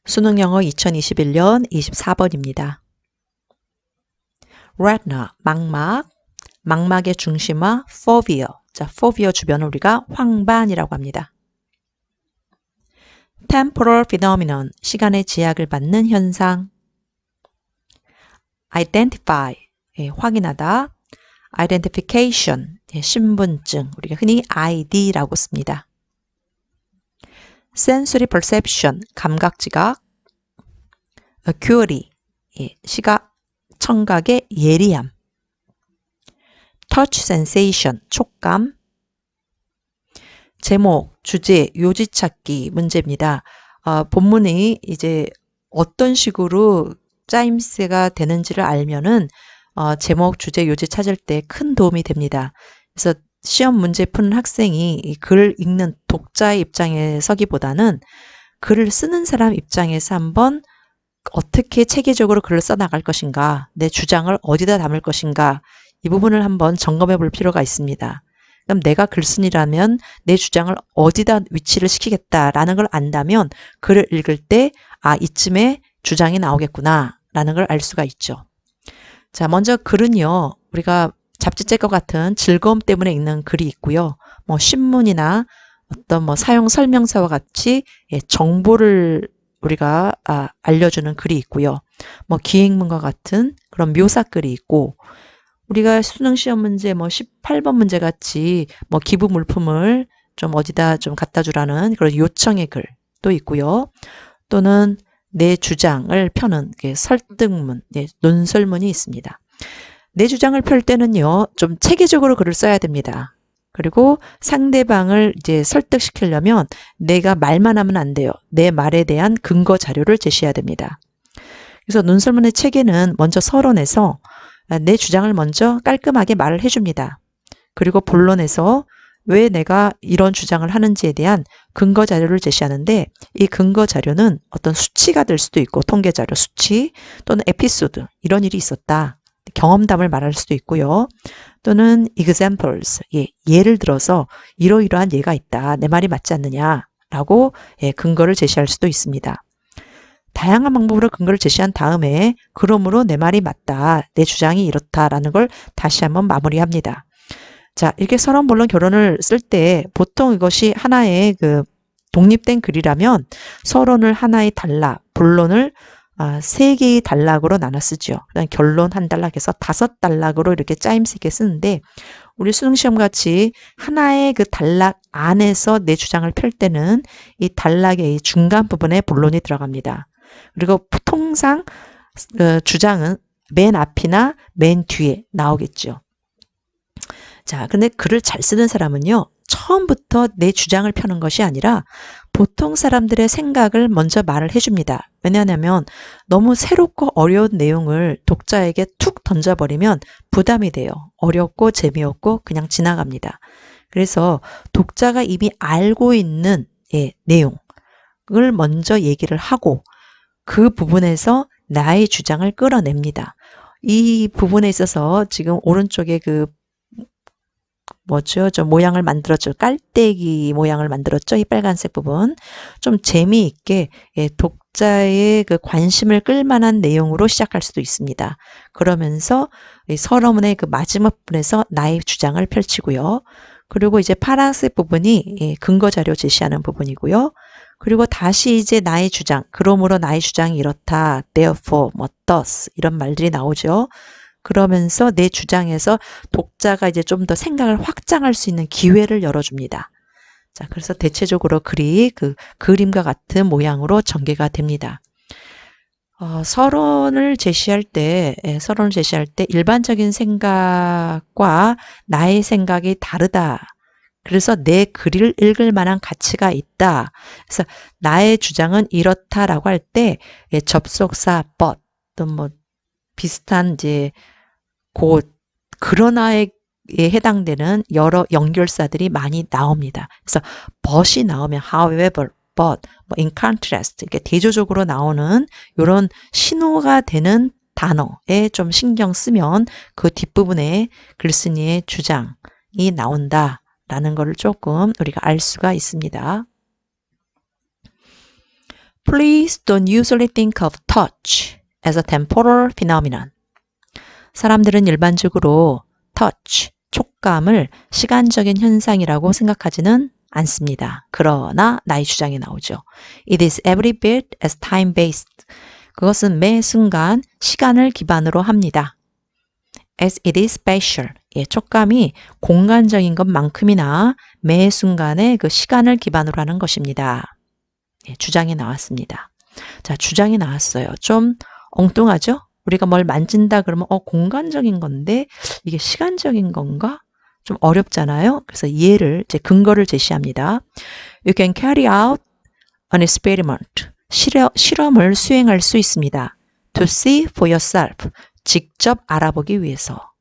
수능 영어 2021년 24번입니다. retina, 망막, 망막의 중심화 fovea. 자, fovea 주변을 우리가 황반이라고 합니다. temporal phenomenon, 시간의 제약을 받는 현상. identify, 확인하다. identification, 신분증, 우리가 흔히 ID라고 씁니다. sensory perception, 감각지각. acuity, 시각, 청각의 예리함. touch sensation, 촉감. 제목, 주제, 요지 찾기 문제입니다. 본문이 이제 어떤 식으로 짜임새가 되는지를 알면은 제목, 주제, 요지 찾을 때 큰 도움이 됩니다. 그래서 시험 문제 푸는 학생이 이 글을 읽는 독자의 입장에 서기보다는 글을 쓰는 사람 입장에서 한번 어떻게 체계적으로 글을 써나갈 것인가, 내 주장을 어디다 담을 것인가, 이 부분을 한번 점검해 볼 필요가 있습니다. 그럼 내가 글쓴이라면 내 주장을 어디다 위치를 시키겠다라는 걸 안다면 글을 읽을 때 이쯤에 주장이 나오겠구나 라는 걸 알 수가 있죠. 자, 먼저 글은요, 우리가 잡지책과 같은 즐거움 때문에 읽는 글이 있고요. 뭐 신문이나 어떤 사용 설명서와 같이 정보를 우리가 알려주는 글이 있고요. 뭐 기행문과 같은 그런 묘사글이 있고, 우리가 수능 시험 문제 18번 문제 같이 기부 물품을 좀 어디다 좀 갖다 주라는 그런 요청의 글도 있고요. 또는 내 주장을 펴는 설득문, 논설문이 있습니다. 내 주장을 펼 때는요, 좀 체계적으로 글을 써야 됩니다. 그리고 상대방을 이제 설득시키려면 내가 말만 하면 안 돼요. 내 말에 대한 근거 자료를 제시해야 됩니다. 그래서 논설문의 체계는 먼저 서론에서 내 주장을 먼저 깔끔하게 말을 해줍니다. 그리고 본론에서 왜 내가 이런 주장을 하는지에 대한 근거 자료를 제시하는데, 이 근거 자료는 어떤 수치가 될 수도 있고, 통계 자료 수치 또는 에피소드, 이런 일이 있었다. 경험담을 말할 수도 있고요. 또는 examples, 예를 들어서 이러이러한 예가 있다. 내 말이 맞지 않느냐라고 근거를 제시할 수도 있습니다. 다양한 방법으로 근거를 제시한 다음에 그러므로 내 말이 맞다. 내 주장이 이렇다라는 걸 다시 한번 마무리합니다. 자, 이렇게 서론, 본론, 결론을 쓸 때 보통 이것이 하나의 독립된 글이라면 서론을 하나의 단락, 본론을 3개의 단락으로 나눠 쓰죠. 그다음 결론 한 단락에서 5단락으로 이렇게 짜임새 있게 쓰는데, 우리 수능시험 같이 하나의 단락 안에서 내 주장을 펼 때는 이 단락의 이 중간 부분에 본론이 들어갑니다. 그리고 통상 주장은 맨 앞이나 맨 뒤에 나오겠죠. 자, 근데 글을 잘 쓰는 사람은요, 처음부터 내 주장을 펴는 것이 아니라 보통 사람들의 생각을 먼저 말을 해줍니다. 왜냐하면 너무 새롭고 어려운 내용을 독자에게 툭 던져버리면 부담이 돼요. 어렵고 재미없고 그냥 지나갑니다. 그래서 독자가 이미 알고 있는 내용을 먼저 얘기를 하고 그 부분에서 나의 주장을 끌어냅니다. 이 부분에 있어서 지금 오른쪽에 저 모양을 만들었죠. 깔때기 모양을 만들었죠. 이 빨간색 부분. 좀 재미있게 독자의 관심을 끌만한 내용으로 시작할 수도 있습니다. 그러면서 서론문의 마지막 부분에서 나의 주장을 펼치고요. 그리고 이제 파란색 부분이 근거 자료 제시하는 부분이고요. 그리고 다시 이제 나의 주장, 그러므로 나의 주장이 이렇다, therefore, thus 이런 말들이 나오죠. 그러면서 내 주장에서 독자가 이제 좀 더 생각을 확장할 수 있는 기회를 열어줍니다. 자, 그래서 대체적으로 글이 그림과 같은 모양으로 전개가 됩니다. 서론을 제시할 때 일반적인 생각과 나의 생각이 다르다. 그래서 내 글을 읽을 만한 가치가 있다. 그래서 나의 주장은 이렇다라고 할 때 접속사 but 또 비슷한 이제 그러나에 해당되는 여러 연결사들이 많이 나옵니다. 그래서 but이 나오면 however, but, in contrast 이렇게 대조적으로 나오는 이런 신호가 되는 단어에 좀 신경 쓰면 그 뒷부분에 글쓴이의 주장이 나온다라는 것을 조금 우리가 알 수가 있습니다. Please don't usually think of touch as a temporal phenomenon. 사람들은 일반적으로 touch, 촉감을 시간적인 현상이라고 생각하지는 않습니다. 그러나 나의 주장이 나오죠. It is every bit as time-based. 그것은 매 순간 시간을 기반으로 합니다. As it is spatial. 예, 촉감이 공간적인 것만큼이나 매 순간의 그 시간을 기반으로 하는 것입니다. 예, 주장이 나왔습니다. 자, 주장이 나왔어요. 좀 엉뚱하죠? 우리가 뭘 만진다 그러면 공간적인 건데 이게 시간적인 건가? 좀 어렵잖아요. 그래서 이해를 제 근거를 제시합니다. You can carry out an experiment. 실험을 수행할 수 있습니다. To see for yourself. 직접 알아보기 위해서.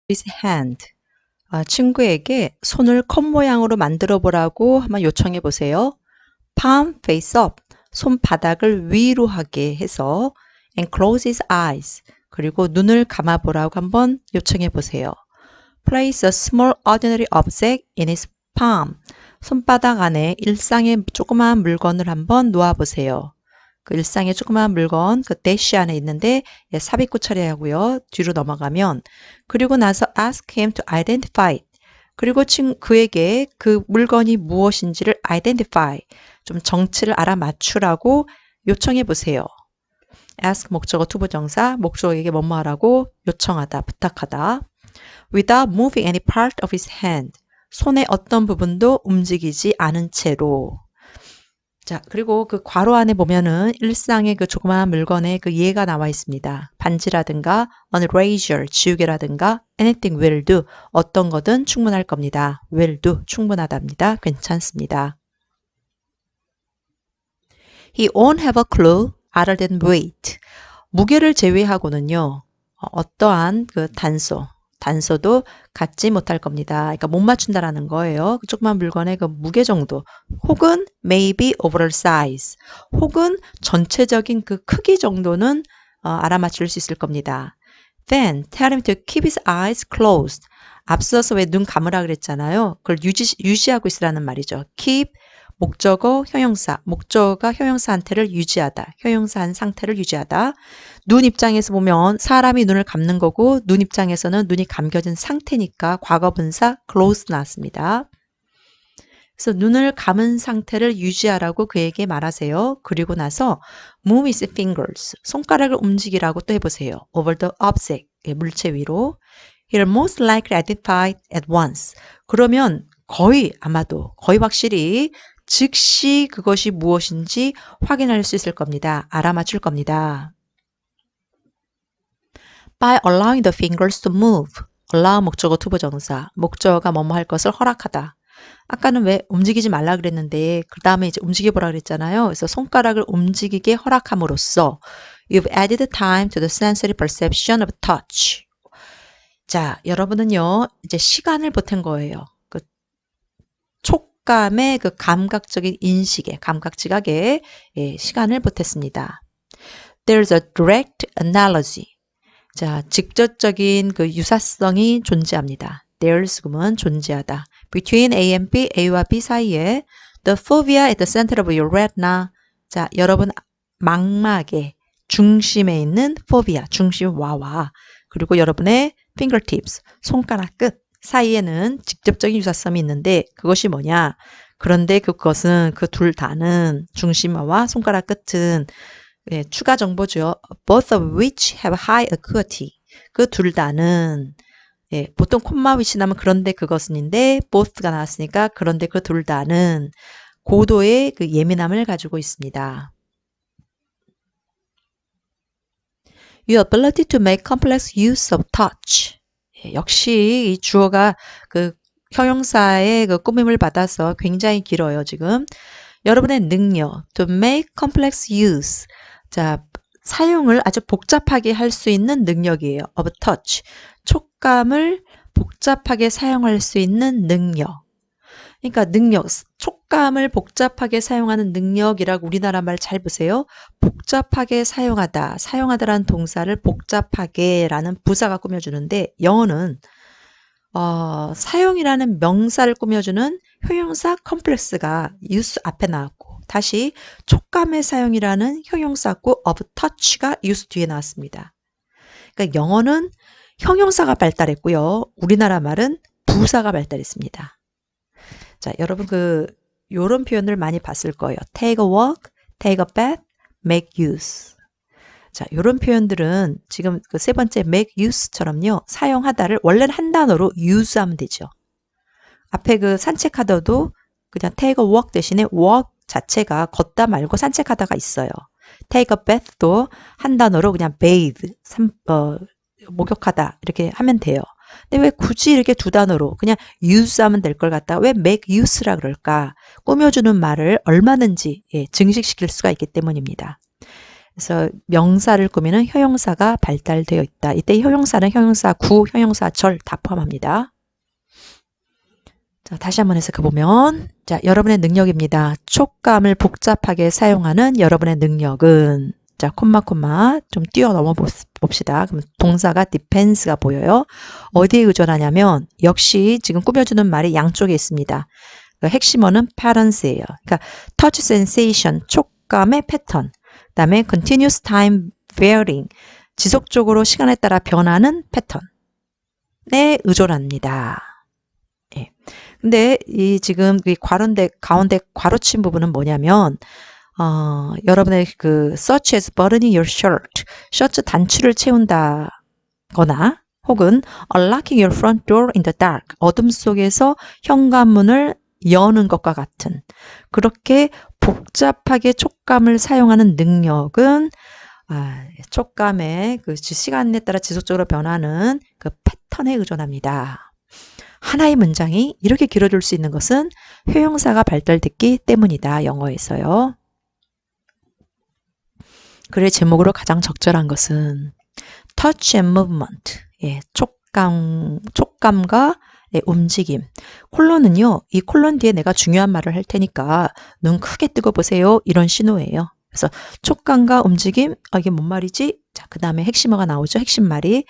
His hand. 친구에게 손을 컵 모양으로 만들어 보라고 한번 요청해 보세요. Palm face up. 손바닥을 위로 하게 해서 and close his eyes. 그리고 눈을 감아 보라고 한번 요청해 보세요. Place a small ordinary object in his palm. 손바닥 안에 일상의 조그마한 물건을 한번 놓아 보세요. 그 일상의 조그마한 물건, 그 대시 안에 있는데 삽입구 처리하고요. 뒤로 넘어가면 그리고 나서 ask him to identify it. 그리고 그에게 그 물건이 무엇인지를 identify, 좀 정치를 알아맞추라고 요청해 보세요. ask 목적어 투부정사, 목적어에게 뭐뭐 하라고 요청하다, 부탁하다. Without moving any part of his hand. 손의 어떤 부분도 움직이지 않은 채로. 자, 그리고 그 괄호 안에 보면은 일상의 그 조그마한 물건에 그 예가 나와 있습니다. 반지라든가, an eraser, 지우개라든가, anything will do, 어떤 거든 충분할 겁니다. will do, 충분하답니다. 괜찮습니다. He won't have a clue other than weight. 무게를 제외하고는요, 어떠한 그 단서도 갖지 못할 겁니다. 그러니까 못 맞춘다라는 거예요. 그 조그만 물건의 그 무게 정도, 혹은 maybe overall size, 혹은 전체적인 그 크기 정도는 알아맞힐 수 있을 겁니다. Then tell him to keep his eyes closed. 앞서서 왜 눈 감으라 그랬잖아요. 그걸 유지하고 있으라는 말이죠. keep 목적어, 형용사, 목적어가 형용사 상태를 유지하다, 형용사한 상태를 유지하다. 눈 입장에서 보면 사람이 눈을 감는 거고 눈 입장에서는 눈이 감겨진 상태니까 과거분사 close 나왔습니다. 그래서 눈을 감은 상태를 유지하라고 그에게 말하세요. 그리고 나서 move his fingers, 손가락을 움직이라고 또 해보세요. over the object, 물체 위로. He'll most likely identify it at once. 그러면 거의 확실히 즉시 그것이 무엇인지 확인할 수 있을 겁니다. 알아맞힐 겁니다. By allowing the fingers to move. allow 목적어 투부정사. 목적어가 뭐뭐 할 것을 허락하다. 아까는 왜 움직이지 말라 그랬는데 그 다음에 이제 움직여보라 그랬잖아요. 그래서 손가락을 움직이게 허락함으로써 You've added time to the sensory perception of touch. 자, 여러분은요, 이제 시간을 보탠 거예요. 그 촉감의 그 감각적인 인식에, 감각 지각에 시간을 보탰습니다. There's a direct analogy. 자, 직접적인 그 유사성이 존재합니다. There's 그러면 존재하다. Between A and B, A와 B 사이에 the fovea at the center of your retina. 자, 여러분 망막의 중심에 있는 fovea, 중심 와와. 그리고 여러분의 fingertips, 손가락 끝 사이에는 직접적인 유사성이 있는데 그것이 뭐냐? 그런데 그것은 그 둘 다는 중심화와 손가락 끝은 추가 정보죠. Both of which have high acuity. 그 둘 다는 보통 콤마 위치 나면 그런데 그것은인데 both가 나왔으니까 그런데 그 둘 다는 고도의 그 예민함을 가지고 있습니다. Your ability to make complex use of touch. 역시 이 주어가 그 형용사의 그 꾸밈을 받아서 굉장히 길어요, 지금. 여러분의 능력, to make complex use. 자, 사용을 아주 복잡하게 할 수 있는 능력이에요. of touch. 촉감을 복잡하게 사용할 수 있는 능력. 그러니까 능력, 촉감을 복잡하게 사용하는 능력이라고 우리나라 말 잘 보세요. 복잡하게 사용하다, 사용하다라는 동사를 복잡하게라는 부사가 꾸며주는데 영어는 사용이라는 명사를 꾸며주는 형용사 컴플렉스가 use 앞에 나왔고 다시 촉감의 사용이라는 형용사구 of touch가 use 뒤에 나왔습니다. 그러니까 영어는 형용사가 발달했고요. 우리나라 말은 부사가 발달했습니다. 자, 여러분 요런 표현을 많이 봤을 거예요. take a walk, take a bath, make use. 자, 요런 표현들은 지금 그 세 번째 make use처럼요. 사용하다를 원래는 한 단어로 use 하면 되죠. 앞에 그 산책하다도 그냥 take a walk 대신에 walk 자체가 걷다 말고 산책하다가 있어요. take a bath도 한 단어로 그냥 bathe, 목욕하다 이렇게 하면 돼요. 근데 왜 굳이 이렇게 두 단어로 그냥 use 하면 될 걸 갖다가 왜 make use라 그럴까? 꾸며주는 말을 얼마든지 증식시킬 수가 있기 때문입니다. 그래서 명사를 꾸미는 형용사가 발달되어 있다. 이때 형용사는 형용사 구, 형용사 절 다 포함합니다. 자, 다시 한번 해석해보면, 자, 여러분의 능력입니다. 촉감을 복잡하게 사용하는 여러분의 능력은, 자, 콤마 좀 뛰어넘어 봅시다. 그럼 동사가 depends가 보여요. 어디에 의존하냐면 역시 지금 꾸며주는 말이 양쪽에 있습니다. 핵심어는 patterns예요. 그러니까 touch sensation, 촉감의 패턴. 그다음에 continuous time varying, 지속적으로 시간에 따라 변하는 패턴에 의존합니다. 예. 근데 이 지금 이 가운데 괄호친 부분은 뭐냐면 여러분의 그 such as buttoning your shirt, 셔츠 단추를 채운다거나 혹은 unlocking your front door in the dark, 어둠 속에서 현관문을 여는 것과 같은 그렇게 복잡하게 촉감을 사용하는 능력은 촉감의 그 시간에 따라 지속적으로 변하는 그 패턴에 의존합니다. 하나의 문장이 이렇게 길어질 수 있는 것은 형용사가 발달됐기 때문이다. 영어에서요. 글의 제목으로 가장 적절한 것은 touch and movement, 촉감과 움직임. 콜론은요, 이 콜론 뒤에 내가 중요한 말을 할 테니까 눈 크게 뜨고 보세요. 이런 신호예요. 그래서 촉감과 움직임, 이게 뭔 말이지? 자, 그 다음에 핵심어가 나오죠. 핵심 말이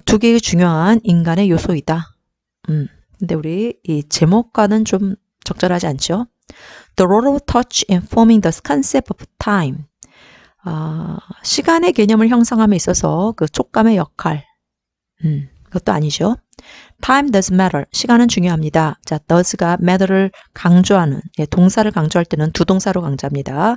두 개의 중요한 인간의 요소이다. 근데 우리 이 제목과는 좀 적절하지 않죠? The role of touch in forming the concept of time. 시간의 개념을 형성함에 있어서 그 촉감의 역할. 그것도 아니죠. Time does matter. 시간은 중요합니다. 자, does가 matter를 강조하는, 동사를 강조할 때는 두 동사로 강조합니다.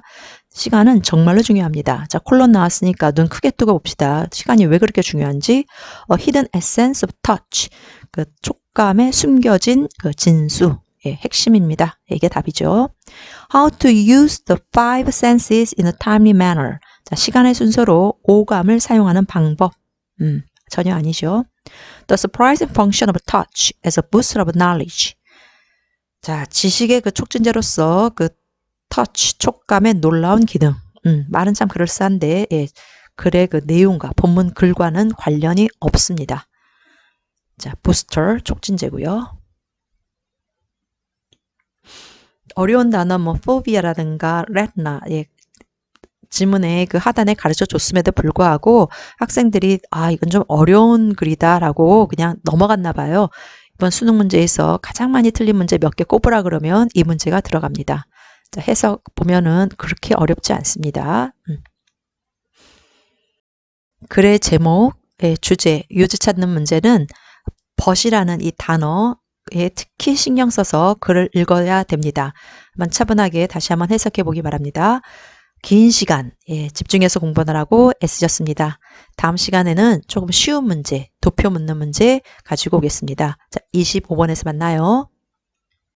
시간은 정말로 중요합니다. 자, 콜론 나왔으니까 눈 크게 뜨고 봅시다. 시간이 왜 그렇게 중요한지. A hidden essence of touch. 그 촉감에 숨겨진 그 진수. 핵심입니다. 이게 답이죠. How to use the five senses in a timely manner. 자, 시간의 순서로 오감을 사용하는 방법. 전혀 아니죠. The surprising function of touch as a booster of knowledge. 자, 지식의 그 촉진제로서 그 touch, 촉감의 놀라운 기능. 말은 참 그럴싸한데, 글의 그 내용과 본문 글과는 관련이 없습니다. 자, booster, 촉진제고요. 어려운 단어 뭐 phobia라든가 retina, 지문에 그 하단에 가르쳐 줬음에도 불구하고 학생들이 이건 좀 어려운 글이다라고 그냥 넘어갔나 봐요. 이번 수능 문제에서 가장 많이 틀린 문제 몇 개 꼽으라 그러면 이 문제가 들어갑니다. 자, 해석 보면은 그렇게 어렵지 않습니다. 글의 제목, 주제, 요지 찾는 문제는 but이라는 이 단어에 특히 신경 써서 글을 읽어야 됩니다. 한번 차분하게 다시 한번 해석해 보기 바랍니다. 긴 시간 집중해서 공부하느라고 애쓰셨습니다. 다음 시간에는 조금 쉬운 문제, 도표 묻는 문제 가지고 오겠습니다. 자, 25번에서 만나요.